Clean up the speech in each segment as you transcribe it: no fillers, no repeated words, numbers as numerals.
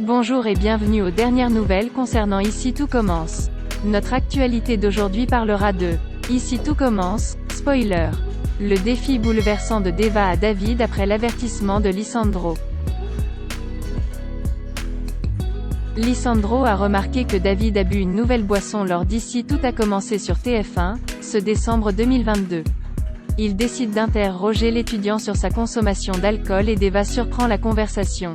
Bonjour et bienvenue aux dernières nouvelles concernant Ici tout commence. Notre actualité d'aujourd'hui parlera de Ici tout commence, spoiler. Le défi bouleversant de Deva à David après l'avertissement de Lisandro. Lisandro a remarqué que David a bu une nouvelle boisson lors d'Ici tout a commencé sur TF1, ce décembre 2022. Il décide d'interroger l'étudiant sur sa consommation d'alcool et Deva surprend la conversation.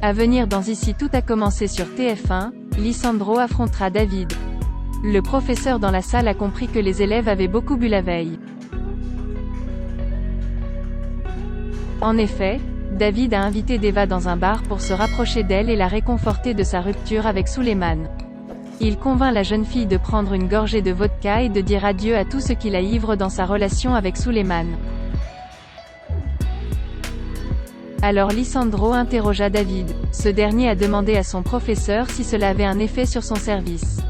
À venir dans Ici tout a commencé sur TF1, Lisandro affrontera David. Le professeur dans la salle a compris que les élèves avaient beaucoup bu la veille. En effet, David a invité Deva dans un bar pour se rapprocher d'elle et la réconforter de sa rupture avec Suleiman. Il convainc la jeune fille de prendre une gorgée de vodka et de dire adieu à tout ce qui la ivre dans sa relation avec Suleiman. Alors Lisandro interrogea David. Ce dernier a demandé à son professeur si cela avait un effet sur son service.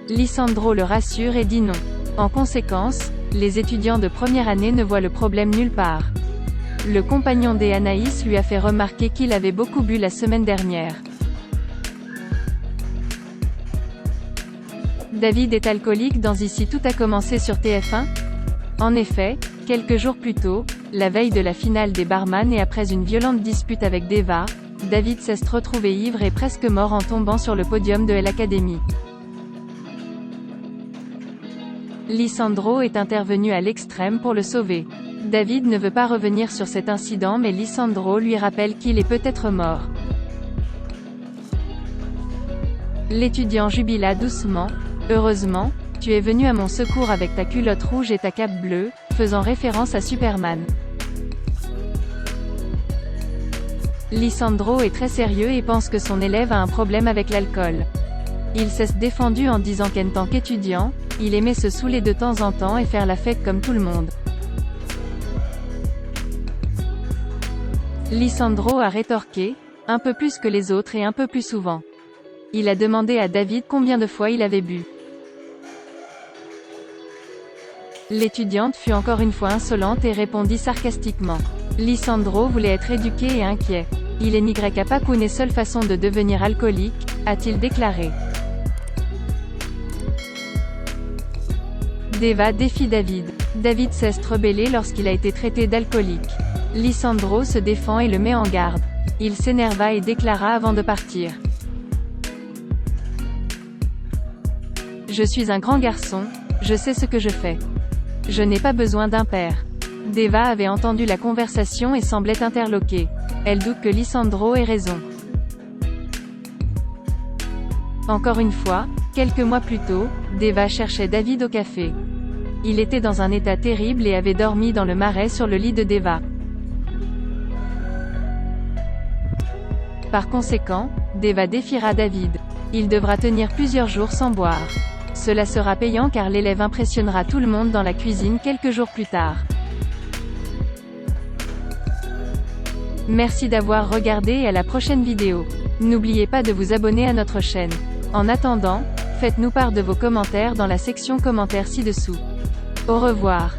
Lisandro le rassure et dit non. En conséquence, les étudiants de première année ne voient le problème nulle part. Le compagnon d'Anaïs lui a fait remarquer qu'il avait beaucoup bu la semaine dernière. David est alcoolique dans Ici tout a commencé sur TF1 ? En effet, quelques jours plus tôt, la veille de la finale des barman et après une violente dispute avec Deva, David s'est retrouvé ivre et presque mort en tombant sur le podium de l'Académie. Lisandro est intervenu à l'extrême pour le sauver. David ne veut pas revenir sur cet incident mais Lisandro lui rappelle qu'il est peut-être mort. L'étudiant jubila doucement. « Heureusement, tu es venu à mon secours avec ta culotte rouge et ta cape bleue », faisant référence à Superman. Lisandro est très sérieux et pense que son élève a un problème avec l'alcool. Il s'est défendu en disant qu'en tant qu'étudiant, il aimait se saouler de temps en temps et faire la fête comme tout le monde. Lisandro a rétorqué, un peu plus que les autres et un peu plus souvent. Il a demandé à David combien de fois il avait bu. L'étudiante fut encore une fois insolente et répondit sarcastiquement. Lisandro voulait être éduqué et inquiet. Il est n'y une seule façon de devenir alcoolique, a-t-il déclaré. Deva défie David. David s'est rebellé lorsqu'il a été traité d'alcoolique. Lisandro se défend et le met en garde. Il s'énerva et déclara avant de partir. Je suis un grand garçon, je sais ce que je fais. Je n'ai pas besoin d'un père. Deva avait entendu la conversation et semblait interloquée. Elle doute que Lisandro ait raison. Encore une fois, quelques mois plus tôt, Deva cherchait David au café. Il était dans un état terrible et avait dormi dans le marais sur le lit de Deva. Par conséquent, Deva défiera David. Il devra tenir plusieurs jours sans boire. Cela sera payant car l'élève impressionnera tout le monde dans la cuisine quelques jours plus tard. Merci d'avoir regardé et à la prochaine vidéo. N'oubliez pas de vous abonner à notre chaîne. En attendant, faites-nous part de vos commentaires dans la section commentaires ci-dessous. Au revoir.